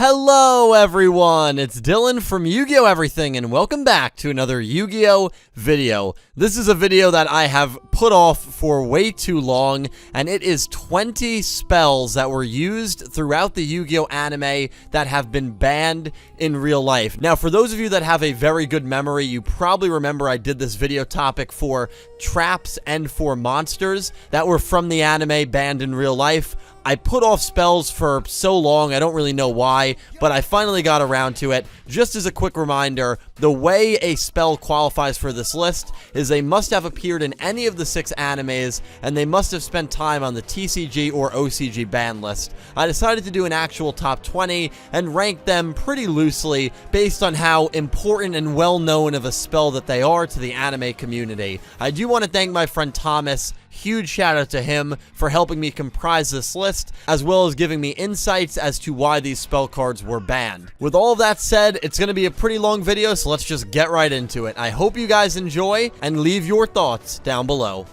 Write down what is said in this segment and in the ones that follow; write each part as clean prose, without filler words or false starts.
Hello everyone, it's Dylan from Yugioh Everything and welcome back to another Yu-Gi-Oh video. This is a video that I have put off for way too long, and it is 20 spells that were used throughout the Yu-Gi-Oh anime that have been banned in real life. Now, for those of you that have a very good memory, you probably remember I did this video topic for traps and for monsters that were from the anime banned in real life. I put off spells for so long, I don't really know why, but I finally got around to it. Just as a quick reminder, the way a spell qualifies for this list is they must have appeared in any of the 6 animes, and they must have spent time on the TCG or OCG ban list. I decided to do an actual top 20 and rank them pretty loosely based on how important and well known of a spell that they are to the anime community. I do want to thank my friend Thomas. Huge shout out to him for helping me comprise this list, as well as giving me insights as to why these spell cards were banned. With all of that said, it's going to be a pretty long video, so let's just get right into it. I hope you guys enjoy, and leave your thoughts down below.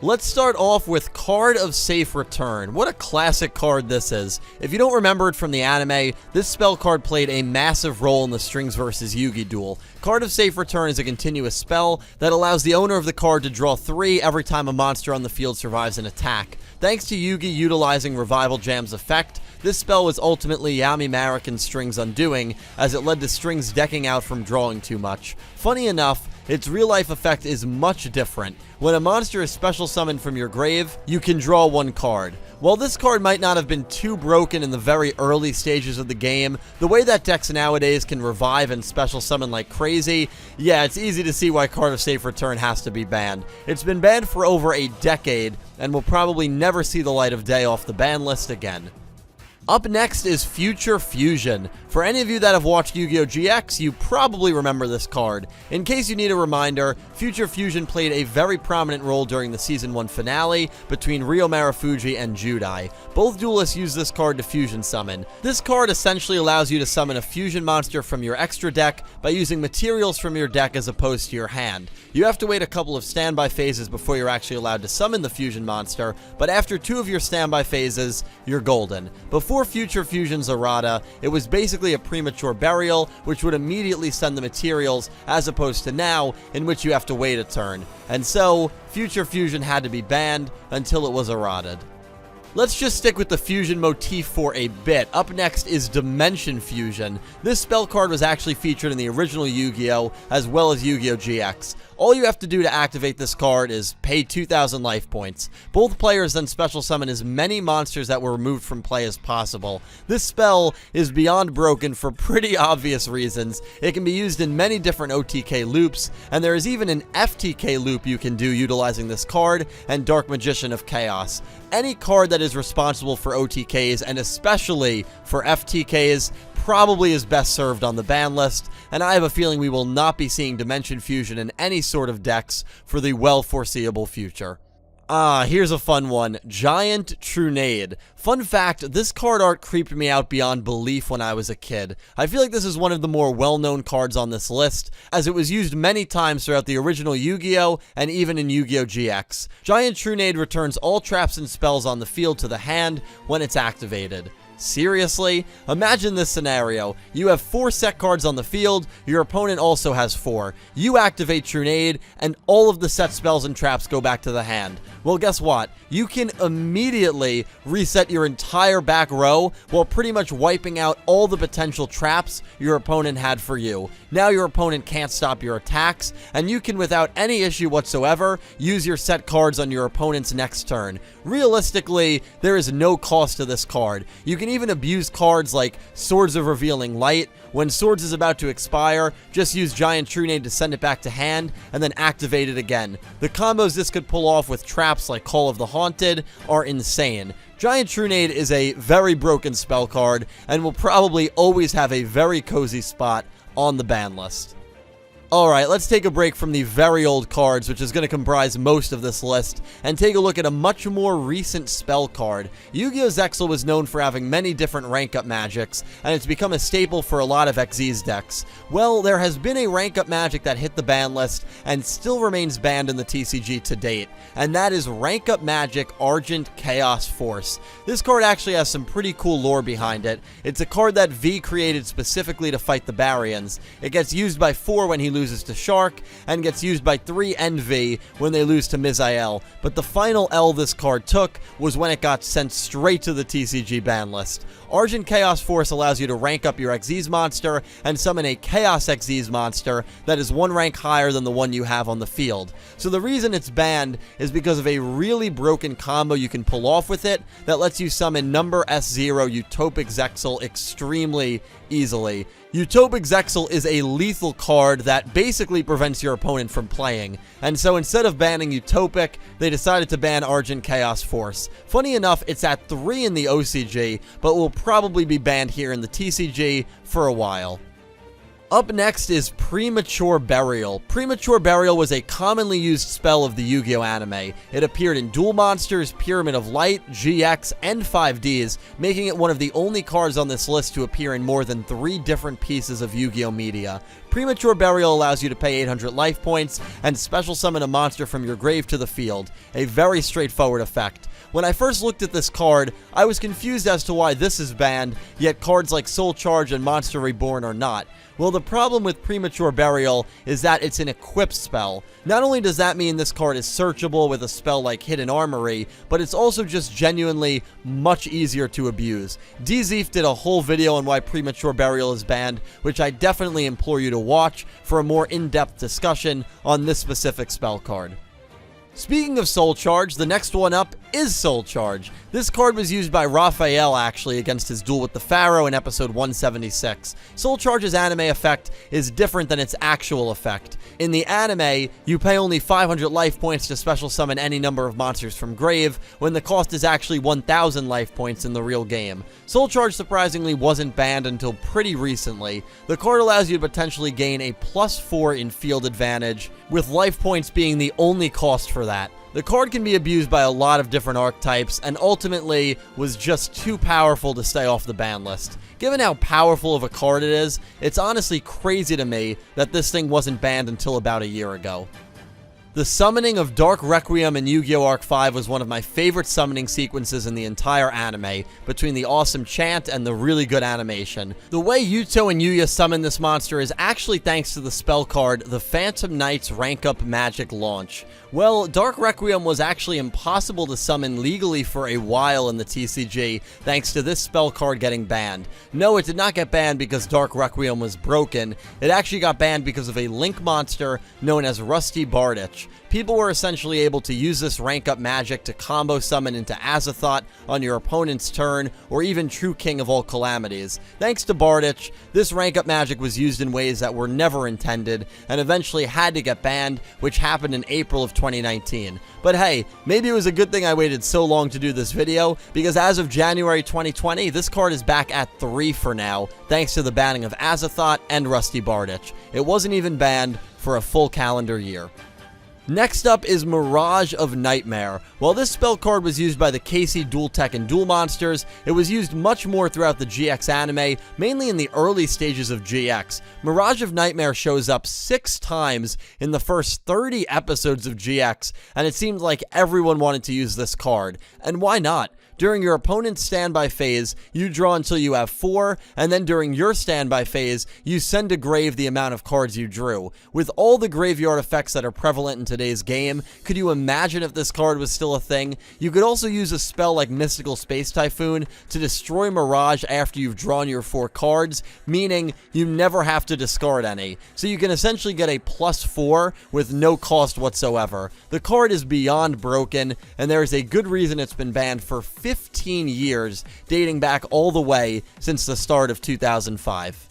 Let's start off with Card of Safe Return. What a classic card this is. If you don't remember it from the anime, this spell card played a massive role in the Strings vs. Yugi duel. Card of Safe Return is a continuous spell that allows the owner of the card to draw 3 every time a monster on the field survives an attack. Thanks to Yugi utilizing Revival Jam's effect, this spell was ultimately Yami Marikin's Strings' undoing, as it led to Strings decking out from drawing too much. Funny enough, its real-life effect is much different. When a monster is special summoned from your grave, you can draw 1 card. While this card might not have been too broken in the very early stages of the game, the way that decks nowadays can revive and special summon like crazy, yeah, it's easy to see why Card of Safe Return has to be banned. It's been banned for over a decade, and will probably never see the light of day off the ban list again. Up next is Future Fusion. For any of you that have watched Yu-Gi-Oh! GX, you probably remember this card. In case you need a reminder, Future Fusion played a very prominent role during the Season 1 finale between Ryo Marufuji and Judai. Both duelists use this card to fusion summon. This card essentially allows you to summon a fusion monster from your extra deck by using materials from your deck as opposed to your hand. You have to wait a couple of standby phases before you're actually allowed to summon the fusion monster, but after 2 of your standby phases, you're golden. Before Future Fusion's Errata, it was basically a premature burial, which would immediately send the materials, as opposed to now, in which you have to wait a turn. And so, Future Fusion had to be banned until it was errated. Let's just stick with the fusion motif for a bit. Up next is Dimension Fusion. This spell card was actually featured in the original Yu-Gi-Oh! As well as Yu-Gi-Oh! GX. All you have to do to activate this card is pay 2,000 life points. Both players then special summon as many monsters that were removed from play as possible. This spell is beyond broken for pretty obvious reasons. It can be used in many different OTK loops, and there is even an FTK loop you can do utilizing this card and Dark Magician of Chaos. Any card that is responsible for OTKs, and especially for FTKs, probably is best served on the ban list, and I have a feeling we will not be seeing Dimension Fusion in any sort of decks for the well-foreseeable future. Here's a fun one. Giant Trunade. Fun fact, this card art creeped me out beyond belief when I was a kid. I feel like this is one of the more well-known cards on this list, as it was used many times throughout the original Yu-Gi-Oh! And even in Yu-Gi-Oh! GX. Giant Trunade returns all traps and spells on the field to the hand when it's activated. Seriously? Imagine this scenario. You have 4 set cards on the field, your opponent also has 4. You activate Trunade, and all of the set spells and traps go back to the hand. Well, guess what? You can immediately reset your entire back row while pretty much wiping out all the potential traps your opponent had for you. Now your opponent can't stop your attacks, and you can, without any issue whatsoever, use your set cards on your opponent's next turn. Realistically, there is no cost to this card. You can even abuse cards like Swords of Revealing Light. When Swords is about to expire, just use Giant Trunade to send it back to hand, and then activate it again. The combos this could pull off with traps like Call of the Haunted are insane. Giant Trunade is a very broken spell card, and will probably always have a very cozy spot on the ban list. Alright, let's take a break from the very old cards, which is going to comprise most of this list, and take a look at a much more recent spell card. Yu-Gi-Oh! Zexal was known for having many different rank-up magics, and it's become a staple for a lot of Xyz decks. Well, there has been a rank-up magic that hit the ban list, and still remains banned in the TCG to date, and that is rank-up magic Argent Chaos Force. This card actually has some pretty cool lore behind it. It's a card that V created specifically to fight the Baryons. It gets used by 4 when he loses to Shark, and gets used by 3 and V when they lose to Misael, but the final L this card took was when it got sent straight to the TCG ban list. Argent Chaos Force allows you to rank up your Xyz monster and summon a Chaos Xyz monster that is 1 rank higher than the one you have on the field. So the reason it's banned is because of a really broken combo you can pull off with it that lets you summon number S0 Utopic Zexal extremely easily. Utopic Zexal is a lethal card that basically prevents your opponent from playing, and so instead of banning Utopic, they decided to ban Argent Chaos Force. Funny enough, it's at 3 in the OCG, but will probably be banned here in the TCG for a while. Up next is Premature Burial. Premature Burial was a commonly used spell of the Yu-Gi-Oh! Anime. It appeared in Duel Monsters, Pyramid of Light, GX, and 5Ds, making it one of the only cards on this list to appear in more than 3 different pieces of Yu-Gi-Oh! Media. Premature Burial allows you to pay 800 life points and special summon a monster from your grave to the field. A very straightforward effect. When I first looked at this card, I was confused as to why this is banned, yet cards like Soul Charge and Monster Reborn are not. Well, the problem with Premature Burial is that it's an equipped spell. Not only does that mean this card is searchable with a spell like Hidden Armory, but it's also just genuinely much easier to abuse. DZeef did a whole video on why Premature Burial is banned, which I definitely implore you to watch for a more in-depth discussion on this specific spell card. Speaking of Soul Charge, the next one up is Soul Charge. This card was used by Raphael actually against his duel with the Pharaoh in episode 176. Soul Charge's anime effect is different than its actual effect. In the anime, you pay only 500 life points to special summon any number of monsters from grave, when the cost is actually 1,000 life points in the real game. Soul Charge surprisingly wasn't banned until pretty recently. The card allows you to potentially gain a +4 in field advantage, with life points being the only cost for that. The card can be abused by a lot of different archetypes, and ultimately was just too powerful to stay off the ban list. Given how powerful of a card it is, it's honestly crazy to me that this thing wasn't banned until about a year ago. The summoning of Dark Requiem in Yu-Gi-Oh! Arc 5 was one of my favorite summoning sequences in the entire anime, between the awesome chant and the really good animation. The way Yuto and Yuya summon this monster is actually thanks to the spell card, the Phantom Knight's Rank Up Magic Launch. Well, Dark Requiem was actually impossible to summon legally for a while in the TCG, thanks to this spell card getting banned. No, it did not get banned because Dark Requiem was broken. It actually got banned because of a link monster known as Rusty Bardich. People were essentially able to use this rank up magic to combo summon into Azathoth on your opponent's turn, or even True King of all calamities. Thanks to Bardich, this rank up magic was used in ways that were never intended, and eventually had to get banned, which happened in April of 2019. But hey, maybe it was a good thing I waited so long to do this video, because as of January 2020, this card is back at 3 for now, thanks to the banning of Azathoth and Rusty Bardich. It wasn't even banned for a full calendar year. Next up is Mirage of Nightmare. While this spell card was used by the KC Dual Tech and Duel Monsters, it was used much more throughout the GX anime, mainly in the early stages of GX. Mirage of Nightmare shows up 6 times in the first 30 episodes of GX, and it seemed like everyone wanted to use this card. And why not? During your opponent's standby phase, you draw until you have 4, and then during your standby phase, you send to grave the amount of cards you drew. With all the graveyard effects that are prevalent in today's game, could you imagine if this card was still a thing? You could also use a spell like Mystical Space Typhoon to destroy Mirage after you've drawn your 4 cards, meaning you never have to discard any. So you can essentially get a +4 with no cost whatsoever. The card is beyond broken, and there is a good reason it's been banned for 15 years, dating back all the way since the start of 2005.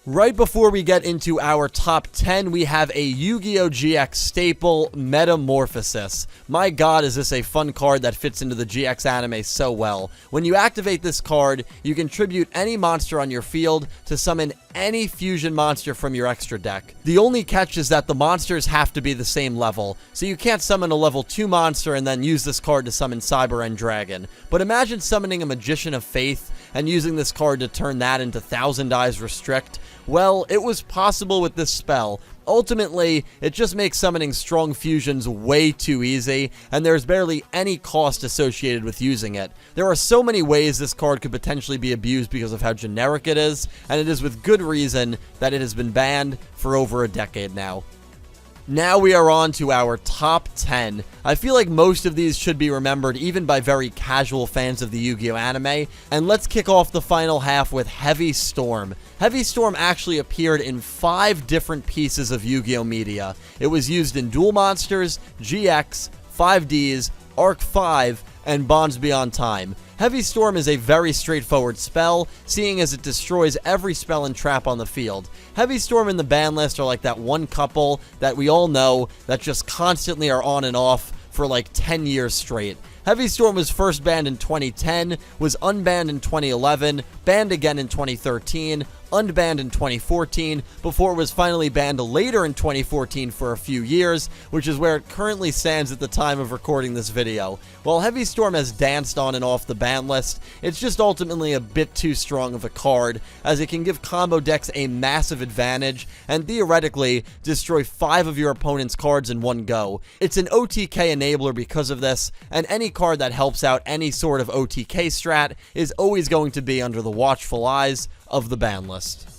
Right before we get into our top 10, we have a Yu-Gi-Oh! GX staple, Metamorphosis. My god, is this a fun card that fits into the GX anime so well. When you activate this card, you can tribute any monster on your field to summon any fusion monster from your extra deck. The only catch is that the monsters have to be the same level, so you can't summon a level 2 monster and then use this card to summon Cyber End Dragon. But imagine summoning a Magician of Faith and using this card to turn that into Thousand Eyes Restrict. Well, it was possible with this spell. Ultimately, it just makes summoning strong fusions way too easy, and there's barely any cost associated with using it. There are so many ways this card could potentially be abused because of how generic it is, and it is with good reason that it has been banned for over a decade now. Now we are on to our top 10. I feel like most of these should be remembered even by very casual fans of the Yu-Gi-Oh! Anime, and let's kick off the final half with Heavy Storm. Heavy Storm actually appeared in 5 different pieces of Yu-Gi-Oh! Media. It was used in Duel Monsters, GX, 5Ds, Arc 5, and Bonds Beyond Time. Heavy Storm is a very straightforward spell, seeing as it destroys every spell and trap on the field. Heavy Storm and the ban list are like that one couple that we all know that just constantly are on and off for like 10 years straight. Heavy Storm was first banned in 2010, was unbanned in 2011, banned again in 2013, unbanned in 2014, before it was finally banned later in 2014 for a few years, which is where it currently stands at the time of recording this video. While Heavy Storm has danced on and off the ban list, it's just ultimately a bit too strong of a card, as it can give combo decks a massive advantage, and theoretically destroy 5 of your opponent's cards in one go. It's an OTK enabler because of this, and any card that helps out any sort of OTK strat is always going to be under the watchful eyes of the ban list.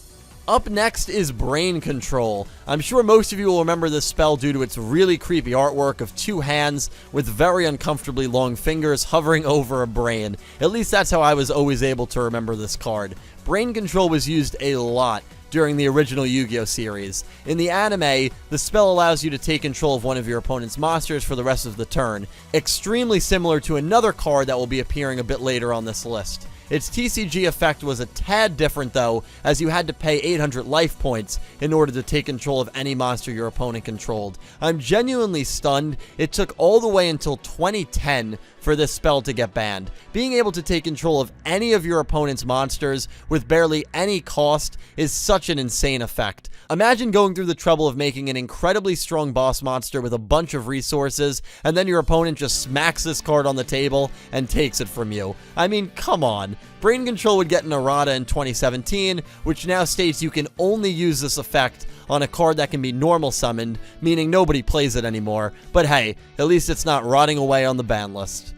Up next is Brain Control. I'm sure most of you will remember this spell due to its really creepy artwork of 2 hands with very uncomfortably long fingers hovering over a brain. At least that's how I was always able to remember this card. Brain Control was used a lot during the original Yu-Gi-Oh! Series. In the anime, the spell allows you to take control of one of your opponent's monsters for the rest of the turn, extremely similar to another card that will be appearing a bit later on this list. Its TCG effect was a tad different though, as you had to pay 800 life points in order to take control of any monster your opponent controlled. I'm genuinely stunned it took all the way until 2010 for this spell to get banned. Being able to take control of any of your opponent's monsters with barely any cost is such an insane effect. Imagine going through the trouble of making an incredibly strong boss monster with a bunch of resources, and then your opponent just smacks this card on the table and takes it from you. I mean, come on. Brain Control would get an errata in 2017, which now states you can only use this effect on a card that can be normal summoned, meaning nobody plays it anymore. But hey, at least it's not rotting away on the ban list.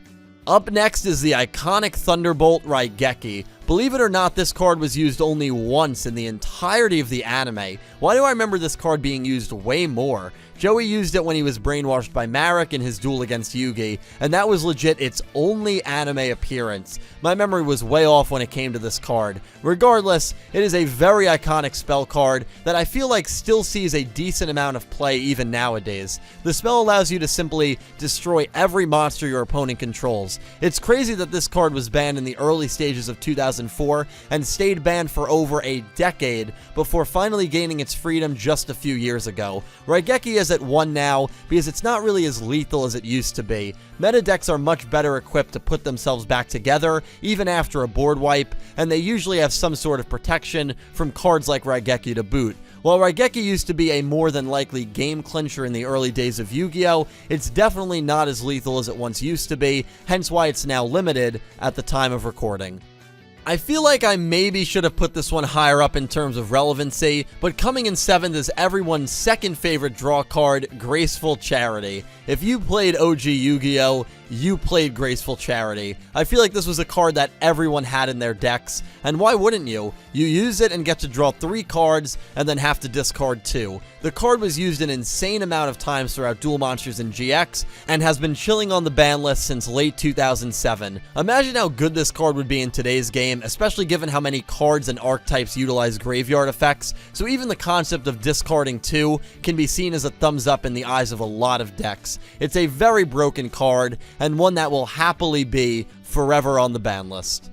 Up next is the iconic Thunderbolt Raigeki. Believe it or not, this card was used only once in the entirety of the anime. Why do I remember this card being used way more? Joey used it when he was brainwashed by Marek in his duel against Yugi, and that was legit its only anime appearance. My memory was way off when it came to this card. Regardless, it is a very iconic spell card that I feel like still sees a decent amount of play even nowadays. The spell allows you to simply destroy every monster your opponent controls. It's crazy that this card was banned in the early stages of 2004 and stayed banned for over a decade before finally gaining its freedom just a few years ago. Raigeki is at 1 now because it's not really as lethal as it used to be. Meta decks are much better equipped to put themselves back together even after a board wipe, and they usually have some sort of protection from cards like Raigeki to boot. While Raigeki used to be a more than likely game clincher in the early days of Yu-Gi-Oh!, it's definitely not as lethal as it once used to be, hence why it's now limited at the time of recording. I feel like I maybe should have put this one higher up in terms of relevancy, but coming in 7th is everyone's second favorite draw card, Graceful Charity. If you played OG Yu-Gi-Oh!, you played Graceful Charity. I feel like this was a card that everyone had in their decks, and why wouldn't you? You use it and get to draw 3 cards, and then have to discard 2. The card was used an insane amount of times throughout Duel Monsters and GX, and has been chilling on the ban list since late 2007. Imagine how good this card would be in today's game, especially given how many cards and archetypes utilize graveyard effects, so even the concept of discarding 2 can be seen as a thumbs up in the eyes of a lot of decks. It's a very broken card, and one that will happily be forever on the ban list.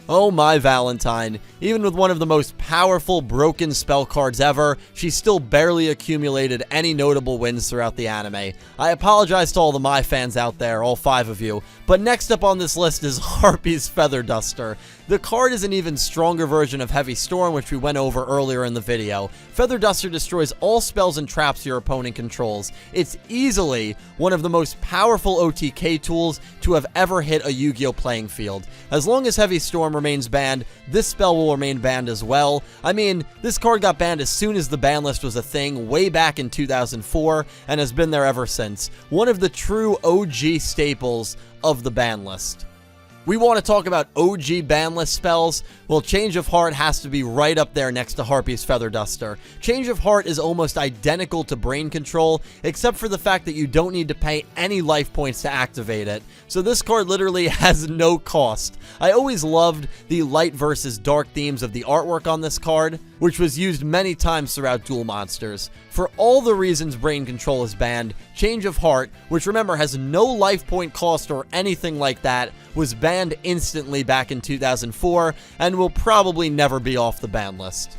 Oh my Valentine, even with one of the most powerful broken spell cards ever, she still barely accumulated any notable wins throughout the anime. I apologize to all the Mai fans out there, all 5 of you, but next up on this list is Harpie's Feather Duster. The card is an even stronger version of Heavy Storm, which we went over earlier in the video. Feather Duster destroys all spells and traps your opponent controls. It's easily one of the most powerful OTK tools to have ever hit a Yu-Gi-Oh playing field. As long as Heavy Storm remains banned, this spell will remain banned as well. I mean, this card got banned as soon as the ban list was a thing way back in 2004 and has been there ever since. One of the true OG staples of the ban list. We want to talk about OG ban list spells. Well, Change of Heart has to be right up there next to Harpie's Feather Duster. Change of Heart is almost identical to Brain Control, except for the fact that you don't need to pay any life points to activate it. So this card literally has no cost. I always loved the light versus dark themes of the artwork on this card, which was used many times throughout Duel Monsters. For all the reasons Brain Control is banned, Change of Heart, which remember has no life point cost or anything like that, was banned instantly back in 2004 and will probably never be off the ban list.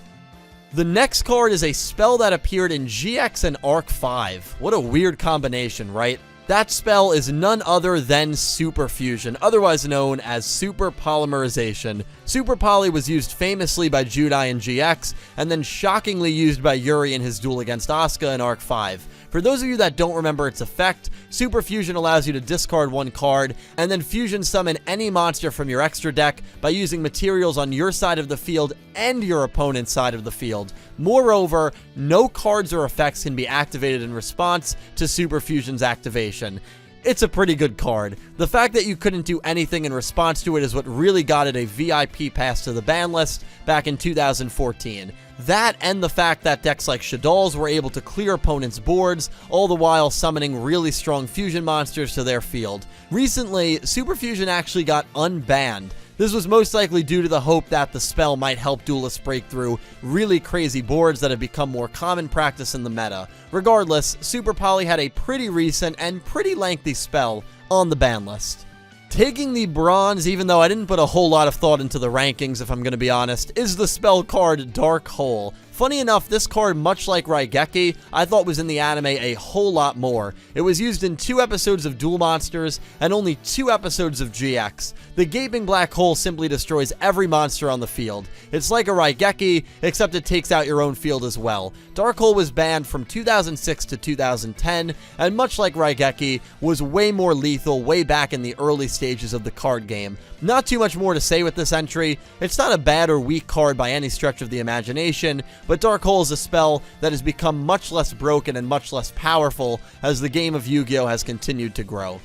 The next card is a spell that appeared in GX and Arc 5. What a weird combination, right? That spell is none other than Super Fusion, otherwise known as Super Polymerization. Super Poly was used famously by Judai in GX, and then shockingly used by Yuri in his duel against Asuka in Arc 5. For those of you that don't remember its effect, Super Fusion allows you to discard one card, and then fusion summon any monster from your extra deck by using materials on your side of the field and your opponent's side of the field. Moreover, no cards or effects can be activated in response to Super Fusion's activation. It's a pretty good card. The fact that you couldn't do anything in response to it is what really got it a VIP pass to the ban list back in 2014. That and the fact that decks like Shaddoll's were able to clear opponents' boards, all the while summoning really strong fusion monsters to their field. Recently, Super Fusion actually got unbanned. This was most likely due to the hope that the spell might help duelists break through really crazy boards that have become more common practice in the meta. Regardless, Super Poly had a pretty recent and pretty lengthy spell on the ban list. Taking the bronze, even though I didn't put a whole lot of thought into the rankings if I'm going to be honest, is the spell card Dark Hole. Funny enough, this card, much like Raigeki, I thought was in the anime a whole lot more. It was used in 2 episodes of Duel Monsters and only 2 episodes of GX. The Gaping Black Hole simply destroys every monster on the field. It's like a Raigeki, except it takes out your own field as well. Dark Hole was banned from 2006 to 2010, and much like Raigeki, was way more lethal way back in the early stages of the card game. Not too much more to say with this entry. It's not a bad or weak card by any stretch of the imagination, but Dark Hole is a spell that has become much less broken and much less powerful as the game of Yu-Gi-Oh has continued to grow.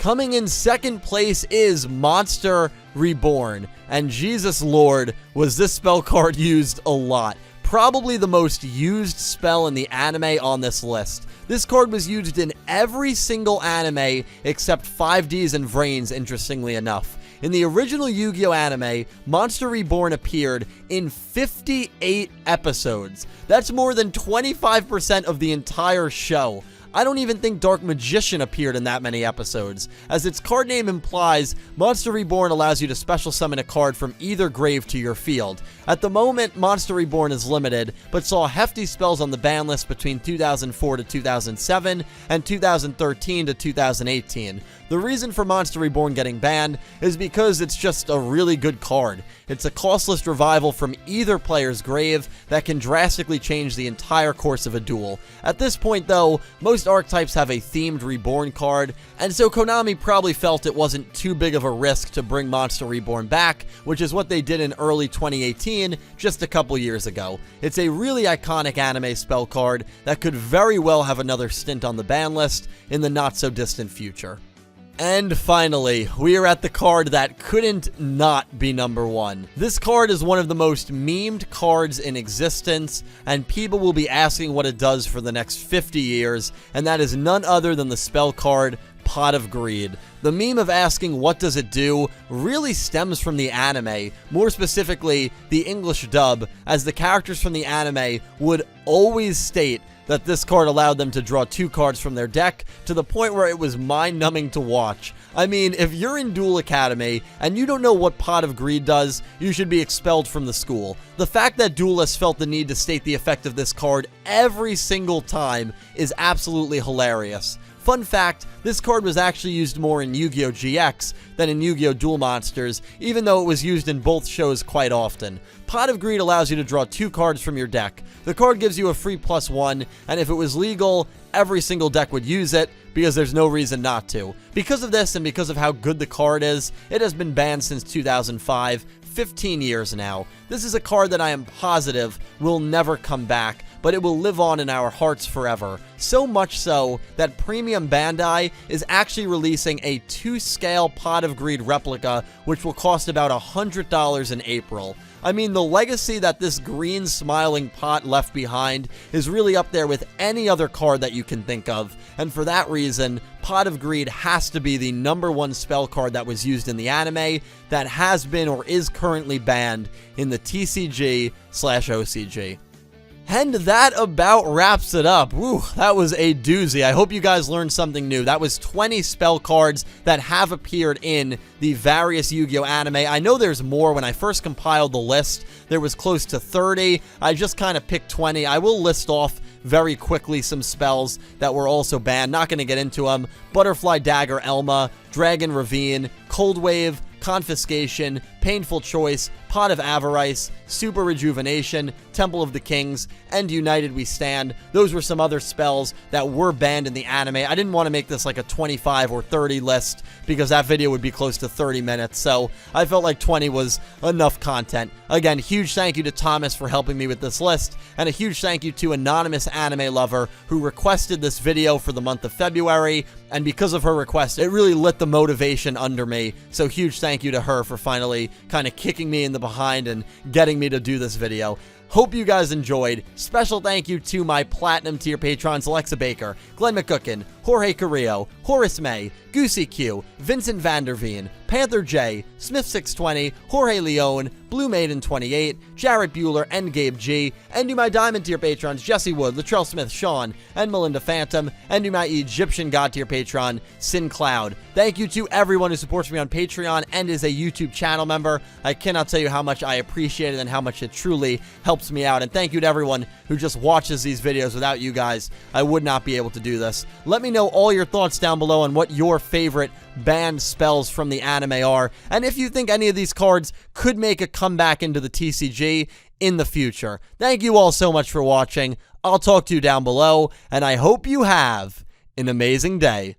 Coming in second place is Monster Reborn, and Jesus Lord, was this spell card used a lot. Probably the most used spell in the anime on this list. This card was used in every single anime except 5Ds and Vrains, interestingly enough. In the original Yu-Gi-Oh anime, Monster Reborn appeared in 58 episodes. That's more than 25% of the entire show. I don't even think Dark Magician appeared in that many episodes. As its card name implies, Monster Reborn allows you to special summon a card from either grave to your field. At the moment, Monster Reborn is limited, but saw hefty spells on the ban list between 2004 to 2007 and 2013 to 2018. The reason for Monster Reborn getting banned is because it's just a really good card. It's a costless revival from either player's grave that can drastically change the entire course of a duel. At this point though, most archetypes have a themed Reborn card, and so Konami probably felt it wasn't too big of a risk to bring Monster Reborn back, which is what they did in early 2018, just a couple years ago. It's a really iconic anime spell card that could very well have another stint on the ban list in the not so distant future. And finally, we are at the card that couldn't not be number 1. This card is one of the most memed cards in existence, and people will be asking what it does for the next 50 years, and that is none other than the spell card Pot of Greed. The meme of asking what does it do really stems from the anime, more specifically the English dub, as the characters from the anime would always state that this card allowed them to draw 2 cards from their deck, to the point where it was mind-numbing to watch. I mean, if you're in Duel Academy and you don't know what Pot of Greed does, you should be expelled from the school. The fact that duelists felt the need to state the effect of this card every single time is absolutely hilarious. Fun fact, this card was actually used more in Yu-Gi-Oh! GX than in Yu-Gi-Oh! Duel Monsters, even though it was used in both shows quite often. Pot of Greed allows you to draw 2 cards from your deck. The card gives you a free +1, and if it was legal, every single deck would use it, because there's no reason not to. Because of this, and because of how good the card is, it has been banned since 2005, 15 years now. This is a card that I am positive will never come back, but it will live on in our hearts forever. So much so that Premium Bandai is actually releasing a 2-scale Pot of Greed replica, which will cost about $100 in April. I mean, the legacy that this green smiling pot left behind is really up there with any other card that you can think of, and for that reason, Pot of Greed has to be the #1 spell card that was used in the anime that has been or is currently banned in the TCG/OCG. And that about wraps it up. Woo, that was a doozy. I hope you guys learned something new. That was 20 spell cards that have appeared in the various Yu-Gi-Oh! Anime. I know there's more. When I first compiled the list, there was close to 30. I just kind of picked 20. I will list off very quickly some spells that were also banned. Not going to get into them. Butterfly Dagger Elma, Dragon Ravine, Cold Wave, Confiscation, Painful Choice, Pot of Avarice, Super Rejuvenation, Temple of the Kings, and United We Stand. Those were some other spells that were banned in the anime. I didn't want to make this like a 25 or 30 list because that video would be close to 30 minutes, so I felt like 20 was enough content. Again, huge thank you to Thomas for helping me with this list, and a huge thank you to Anonymous Anime Lover who requested this video for the month of February, and because of her request, it really lit the motivation under me, so huge thank you to her for finally kind of kicking me in the behind and getting me to do this video. Hope you guys enjoyed. Special thank you to my Platinum tier patrons Alexa Baker, Glen McGookin, Jorge Carrillo, Horace Maye, Goosey Q, Vincent Van Der Veen, Panther J, Smith620, Jorge Leon, Blue Maiden 28, Jarrett Buller, and Gabe G, and to my Diamond tier patrons Jesse Wood, Latrell Smith, Sean, and Melinda Phantom, and to my Egyptian God tier patron Syn Cloud. Thank you to everyone who supports me on Patreon and is a YouTube channel member. I cannot tell you how much I appreciate it and how much it truly helps me out. And thank you to everyone who just watches these videos. Without you guys, I would not be able to do this. Let me know all your thoughts down below on what your favorite banned spells from the anime are, and if you think any of these cards could make a comeback into the TCG in the future. Thank you all so much for watching. I'll talk to you down below, and I hope you have an amazing day.